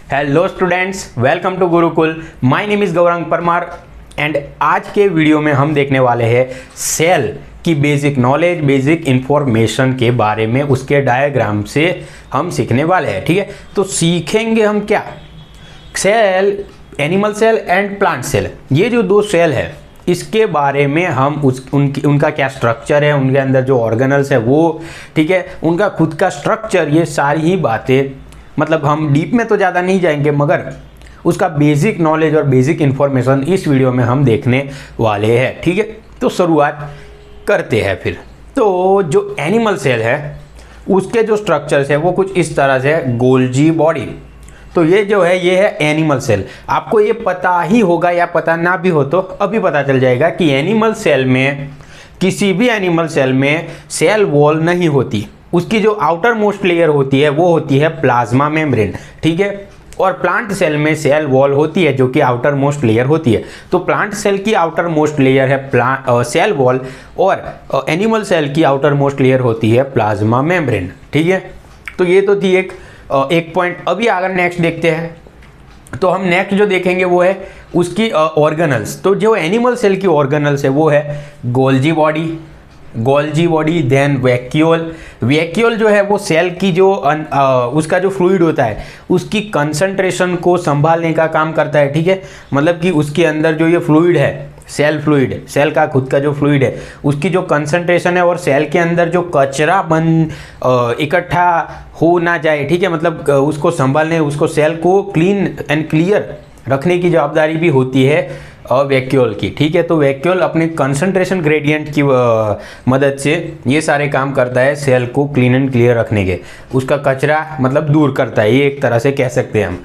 Hello students, welcome to Gurukul. My name is Gaurang Parmar and आज के video में हम देखने वाले हैं सेल की बेसिक नॉलेज, बेसिक इंफॉर्मेशन के बारे में। उसके डायग्राम से हम सीखने वाले हैं। ठीक है, तो सीखेंगे हम क्या, cell, animal cell and plant cell, ये जो दो सेल है इसके बारे में हम उनका क्या स्ट्रक्चर है, उनके अंदर जो ऑर्गेनल्स है वो, ठीक है, उनका खुद का स्ट्रक्चर, ये सारी ही बातें, मतलब हम डीप में तो ज़्यादा नहीं जाएंगे मगर उसका बेसिक नॉलेज और बेसिक इन्फॉर्मेशन इस वीडियो में हम देखने वाले हैं। ठीक है, तो शुरुआत करते हैं फिर। तो जो एनिमल सेल है उसके जो स्ट्रक्चर्स है वो कुछ इस तरह से है, गोल्जी बॉडी। तो ये जो है ये है एनिमल सेल। आपको ये पता ही होगा या पता ना भी हो तो अभी पता चल जाएगा कि एनिमल सेल में, किसी भी एनिमल सेल में सेल वॉल नहीं होती। उसकी जो आउटर मोस्ट लेयर होती है वो होती है प्लाज्मा मेम्ब्रेन। ठीक है, और प्लांट सेल में सेल वॉल होती है जो कि आउटर मोस्ट लेयर होती है। तो प्लांट सेल की आउटर मोस्ट लेयर है सेल वॉल और एनिमल सेल की आउटर मोस्ट लेयर होती है प्लाज्मा मेम्ब्रेन। ठीक है, तो ये तो थी एक पॉइंट। अभी अगर नेक्स्ट देखते हैं तो हम नेक्स्ट जो देखेंगे वो है उसकी ऑर्गेनल्स। तो जो एनिमल सेल की ऑर्गेनल्स है वो है Golgi body, then vacuole. Vacuole जो है वो सेल की जो उसका जो फ्लूइड होता है उसकी कंसंट्रेशन को संभालने का काम करता है। ठीक है, मतलब कि उसके अंदर जो ये फ्लूइड है, सेल फ्लूइड, सेल का खुद का जो फ्लूइड है उसकी जो कंसंट्रेशन है और सेल के अंदर जो कचरा इकट्ठा हो ना जाए, ठीक है, मतलब उसको संभालने, उसको सेल को क्लीन एंड क्लियर रखने की जवाबदारी भी होती है वैक्यूल की। ठीक है, तो वैक्यूल अपने कंसंट्रेशन ग्रेडियंट की मदद से ये सारे काम करता है सेल को क्लीन एंड क्लियर रखने के, उसका कचरा मतलब दूर करता है, ये एक तरह से कह सकते हैं हम।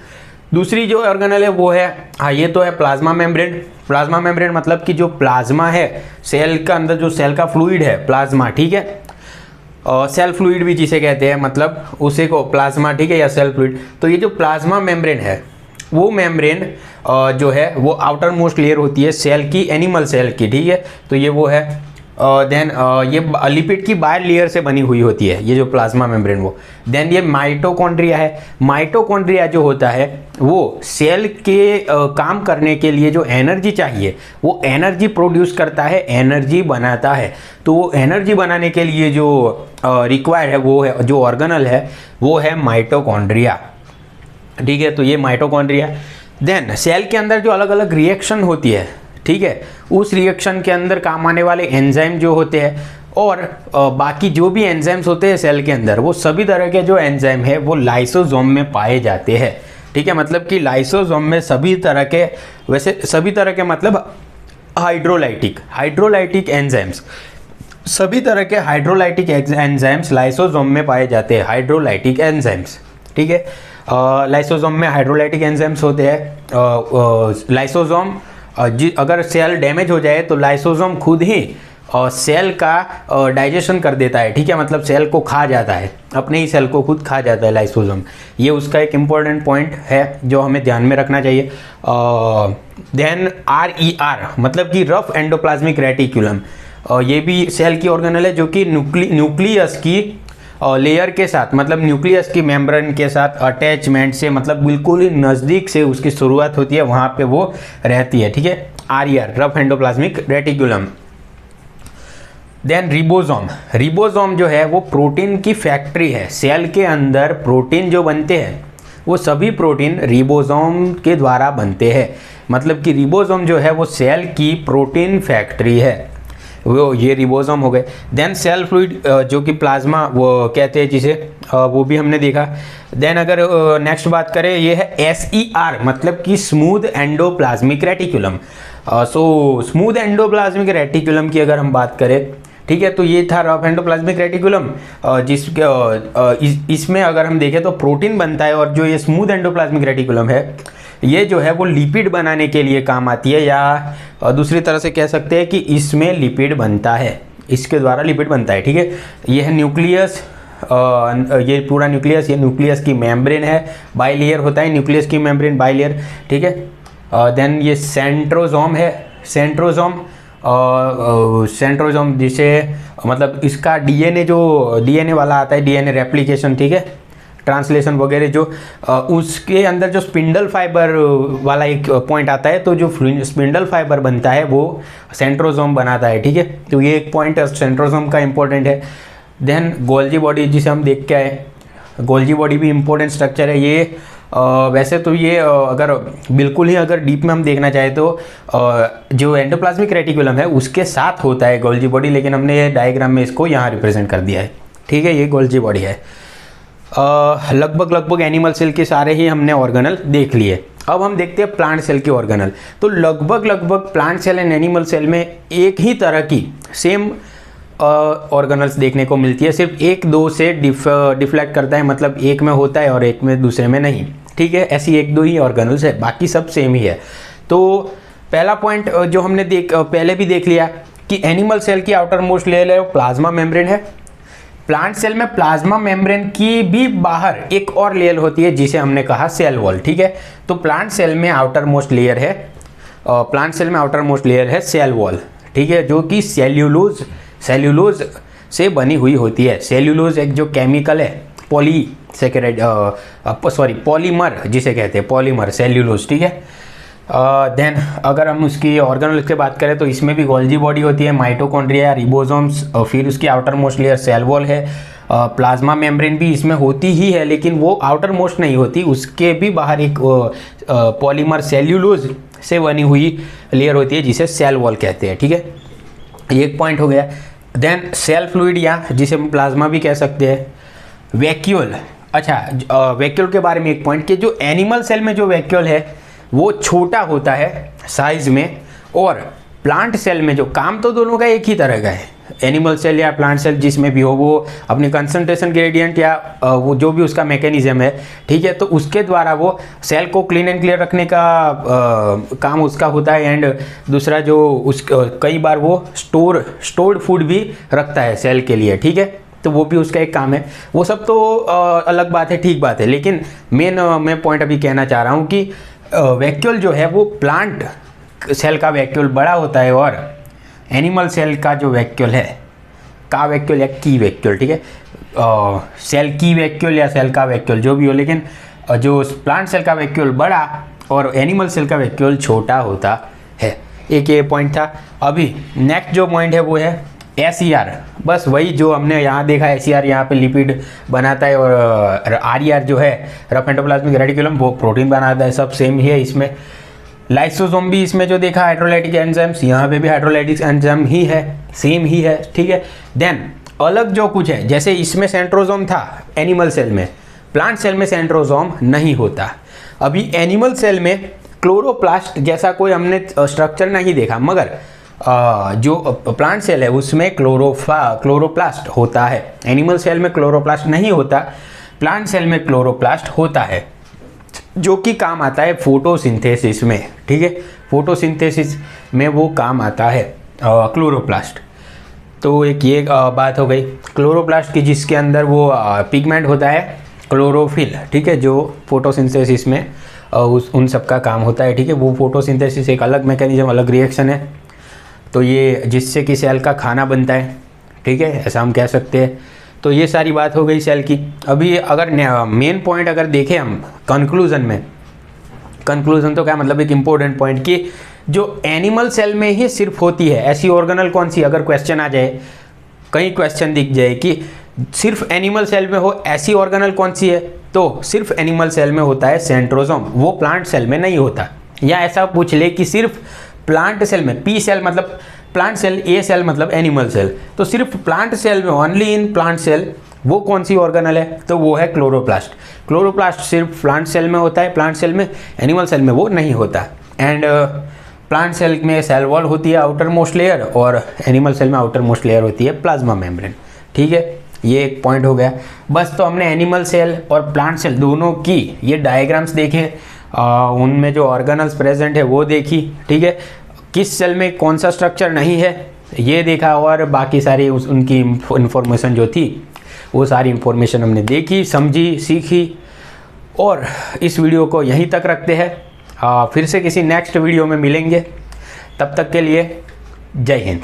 दूसरी जो ऑर्गेनल है वो है, हाँ ये तो है प्लाज्मा मेम्ब्रेन। प्लाज्मा मेम्ब्रेन मतलब कि जो प्लाज्मा है सेल का अंदर, जो सेल का फ्लूइड है प्लाज्मा, ठीक है, सेल फ्लूइड भी जिसे कहते हैं, मतलब उसे को प्लाज्मा, ठीक है, या सेल फ्लूइड। तो ये जो प्लाज्मा मेम्ब्रेन है वो मेम्ब्रेन जो है वो आउटर मोस्ट लेयर होती है सेल की, एनिमल सेल की। ठीक है, तो ये वो है। देन ये लिपिड की बायर लेयर से बनी हुई होती है ये जो प्लाज्मा मेम्ब्रेन वो। देन ये माइटोकॉन्ड्रिया है। माइटोकॉन्ड्रिया जो होता है वो सेल के काम करने के लिए जो एनर्जी चाहिए वो एनर्जी प्रोड्यूस करता है, एनर्जी बनाता है। तो वो एनर्जी बनाने के लिए जो रिक्वायर्ड है वो है, जो ऑर्गेनल है वो है माइटोकॉन्ड्रिया। ठीक है, तो ये माइटोकॉन्ड्रिया। देन सेल के अंदर जो अलग अलग रिएक्शन होती है, ठीक है, उस रिएक्शन के अंदर काम आने वाले एंजाइम जो होते हैं और बाकी जो भी एंजाइम्स होते हैं सेल के अंदर, वो सभी तरह के जो एंजाइम है वो लाइसोसोम में पाए जाते हैं। ठीक है, मतलब कि लाइसोसोम में सभी तरह के, वैसे सभी तरह के मतलब हाइड्रोलाइटिक एंजाइम्स, सभी तरह के हाइड्रोलाइटिक एंजाइम्स लाइसोसोम में पाए जाते हैं, हाइड्रोलाइटिक एंजाइम्स। ठीक है, लाइसोसोम में हाइड्रोलाइटिक एंजाइम्स होते हैं। लाइसोसोम अगर सेल डैमेज हो जाए तो लाइसोसोम खुद ही सेल का डाइजेशन कर देता है। ठीक है, मतलब सेल को खा जाता है, अपने ही सेल को खुद खा जाता है लाइसोसोम। ये उसका एक इम्पॉर्टेंट पॉइंट है जो हमें ध्यान में रखना चाहिए। देन RER मतलब कि रफ एंडोप्लाज्मिक रेटिकुलम, ये भी सेल की ऑर्गेनल है जो कि न्यूक्लियस की लेयर के साथ, मतलब न्यूक्लियस की मेम्ब्रेन के साथ अटैचमेंट से, मतलब बिल्कुल ही नज़दीक से उसकी शुरुआत होती है, वहाँ पे वो रहती है। ठीक है, RER rough endoplasmic reticulum. Then ribosome जो है वो प्रोटीन की फैक्ट्री है। सेल के अंदर प्रोटीन जो बनते हैं वो सभी प्रोटीन रिबोसोम के द्वारा बनते हैं। मतलब कि रिबोसोम जो है वो सेल की प्रोटीन फैक्ट्री है, वो ये रिबोसोम हो गए। देन सेल फ्लूइड जो कि प्लाज्मा वो कहते हैं जिसे, वो भी हमने देखा। देन अगर नेक्स्ट बात करें, ये है SER मतलब कि smooth endoplasmic reticulum. So smooth endoplasmic reticulum की अगर हम बात करें, ठीक है, तो ये था रफ एंडोप्लाज्मिक रेटिकुलम, जिसके इसमें अगर हम देखें तो प्रोटीन बनता है। और जो ये स्मूथ एंडोप्लाज्मिक रेटिकुलम है ये जो है वो लिपिड बनाने के लिए काम आती है, या दूसरी तरह से कह सकते हैं कि इसमें लिपिड बनता है, इसके द्वारा लिपिड बनता है। ठीक है, ये है न्यूक्लियस, ये पूरा न्यूक्लियस, ये न्यूक्लियस की मेम्ब्रेन है, बाइलेयर होता है न्यूक्लियस की मेम्ब्रेन, बाइलेयर। ठीक है, देन ये सेंट्रोसोम है। सेंट्रोसोम जिसे मतलब इसका DNA जो DNA वाला आता है, DNA रेप्लिकेशन, ठीक है, ट्रांसलेशन वगैरह जो उसके अंदर जो स्पिंडल फाइबर वाला एक पॉइंट आता है, तो जो स्पिंडल फाइबर बनता है वो सेंट्रोसोम बनाता है, ठीक है। तो ये एक पॉइंट सेंट्रोसोम का इंपॉर्टेंट है। देन गोल्जी बॉडी जिसे हम देख के आए, गोल्जी बॉडी भी इंपॉर्टेंट स्ट्रक्चर है। ये वैसे तो ये अगर बिल्कुल ही अगर डीप में हम देखना चाहें तो जो एंडोप्लाज्मिक रेटिकुलम है उसके साथ होता है गोल्जी बॉडी, लेकिन हमने ये डायग्राम में इसको यहाँ रिप्रेजेंट कर दिया है, ठीक है। ये गोल्जी बॉडी है। लगभग एनिमल सेल के सारे ही हमने ऑर्गेनल देख लिए। अब हम देखते हैं प्लांट सेल के ऑर्गेनल। तो लगभग plant cell and animal cell में एक ही तरह की सेम ऑर्गेनल्स देखने को मिलती है, सिर्फ एक दो से डिफ्लेक्ट करता है, मतलब एक में होता है और एक में दूसरे में नहीं, ठीक है। ऐसी एक दो ही ऑर्गेनल्स है, बाकी सब सेम ही है। तो पहला पॉइंट जो हमने पहले भी देख लिया कि एनिमल सेल की आउटर मोस्ट लेयर है वो प्लाज्मा मेम्ब्रेन है। प्लांट सेल में प्लाज्मा मेम्ब्रेन की भी बाहर एक और लेयर होती है जिसे हमने कहा सेल वॉल, ठीक है। तो प्लांट सेल में आउटर मोस्ट लेयर है, प्लांट सेल में आउटर मोस्ट लेयर है सेल वॉल, ठीक है, जो कि सेल्यूलोज से बनी हुई होती है। सेल्यूलोज एक जो केमिकल है पॉलीमर जिसे कहते हैं, पॉलीमर सेल्यूलोज, ठीक है। देन अगर हम उसकी ऑर्गेनल की बात करें तो इसमें भी गोल्जी बॉडी होती है, माइटोकॉन्ड्रिया, रिबोसोम्स, फिर उसकी outer most layer cell wall है। प्लाज्मा मेम्ब्रेन भी इसमें होती ही है, लेकिन वो आउटर मोस्ट नहीं होती, उसके भी बाहर एक पॉलीमर सेल्यूलोज से बनी हुई लेयर होती है जिसे सेल वॉल कहते हैं, ठीक है। ये एक पॉइंट हो गया। देन सेल फ्लूइड या जिसे हम प्लाज्मा भी कह सकते हैं। वैक्यूल, अच्छा वैक्यूल के बारे में एक पॉइंट कि जो एनिमल सेल में जो वैक्यूल है वो छोटा होता है साइज में, और प्लांट सेल में जो काम तो दोनों का एक ही तरह का है, एनिमल सेल या प्लांट सेल जिसमें भी हो वो अपनी कंसंट्रेशन ग्रेडियंट या वो जो भी उसका मैकेनिज्म है, ठीक है, तो उसके द्वारा वो सेल को क्लीन एंड क्लियर रखने का काम उसका होता है। एंड दूसरा जो कई बार वो स्टोर्ड फूड भी रखता है सेल के लिए, ठीक है, तो वो भी उसका एक काम है। वो सब तो अलग बात है, ठीक बात है, लेकिन मैं पॉइंट अभी कहना चाह रहा हूँ कि वैक्यूल जो है वो प्लांट सेल का वैक्यूल बड़ा होता है और एनिमल सेल का जो वैक्यूल है का वैक्यूल या की वैक्यूल, ठीक है, सेल की वैक्यूल या सेल का वैक्यूल जो भी हो, लेकिन जो प्लांट सेल का वैक्यूल बड़ा और एनिमल सेल का वैक्यूल छोटा होता है। एक ये पॉइंट था। अभी नेक्स्ट जो पॉइंट है वो है SER, बस वही जो हमने यहाँ देखा, SER यहाँ पे लिपिड बनाता है और RER जो है रफ एंडोप्लाज्मिक रेटिकुलम वो प्रोटीन बनाता है, सब सेम ही है इसमें। लाइसोसोम भी इसमें जो देखा हाइड्रोलाइटिक एंजाइम्स, यहाँ पे भी हाइड्रोलाइटिक एंजाइम ही है, सेम ही है, ठीक है। देन अलग जो कुछ है, जैसे इसमें सेंट्रोसोम था एनिमल सेल में, प्लांट सेल में सेंट्रोसोम नहीं होता। अभी एनिमल सेल में क्लोरोप्लास्ट जैसा कोई हमने स्ट्रक्चर नहीं देखा, मगर जो प्लांट सेल है उसमें क्लोरोप्लास्ट होता है। एनिमल सेल में क्लोरोप्लास्ट नहीं होता, प्लांट सेल में क्लोरोप्लास्ट होता है, जो कि काम आता है फोटोसिंथेसिस में, ठीक है, फोटोसिंथेसिस में वो काम आता है क्लोरोप्लास्ट। तो एक ये बात हो गई क्लोरोप्लास्ट की, जिसके अंदर वो पिगमेंट होता है क्लोरोफिल, ठीक है, जो फोटोसिंथेसिस में उन सब का काम होता है, ठीक है। वो फोटोसिंथेसिस एक अलग मैकेनिज्म, अलग रिएक्शन है, तो ये जिससे कि सेल का खाना बनता है, ठीक है, ऐसा हम कह सकते हैं। तो ये सारी बात हो गई सेल की। अभी अगर मेन पॉइंट अगर देखें हम कंक्लूजन में, कंक्लूजन तो क्या मतलब एक इम्पोर्टेंट पॉइंट कि जो एनिमल सेल में ही सिर्फ होती है ऐसी ऑर्गेनल कौन सी, अगर क्वेश्चन आ जाए, कहीं क्वेश्चन दिख जाए कि सिर्फ एनिमल सेल में हो ऐसी ऑर्गेनल कौन सी है, तो सिर्फ एनिमल सेल में होता है सेंट्रोसोम, वो प्लांट सेल में नहीं होता। या ऐसा पूछ ले कि सिर्फ प्लांट सेल में, P सेल मतलब प्लांट सेल, A सेल मतलब एनिमल सेल, तो सिर्फ प्लांट सेल में, ओनली इन प्लांट सेल वो कौन सी ऑर्गेनल है, तो वो है क्लोरोप्लास्ट। क्लोरोप्लास्ट सिर्फ प्लांट सेल में होता है, प्लांट सेल में, एनिमल सेल में वो नहीं होता। एंड प्लांट सेल में सेल वॉल होती है आउटर मोस्ट लेयर, और एनिमल सेल में आउटर मोस्ट लेयर होती है प्लाज्मा मेम्ब्रेन, ठीक है। ये एक पॉइंट हो गया। बस तो हमने एनिमल सेल और प्लांट सेल दोनों की ये डायग्राम्स देखे, उनमें जो ऑर्गेनल्स प्रेजेंट है वो देखी, ठीक है, किस सेल में कौन सा स्ट्रक्चर नहीं है ये देखा, और बाकी सारी उनकी इंफॉर्मेशन जो थी वो सारी इंफॉर्मेशन हमने देखी, समझी, सीखी। और इस वीडियो को यहीं तक रखते हैं, फिर से किसी नेक्स्ट वीडियो में मिलेंगे, तब तक के लिए जय हिंद।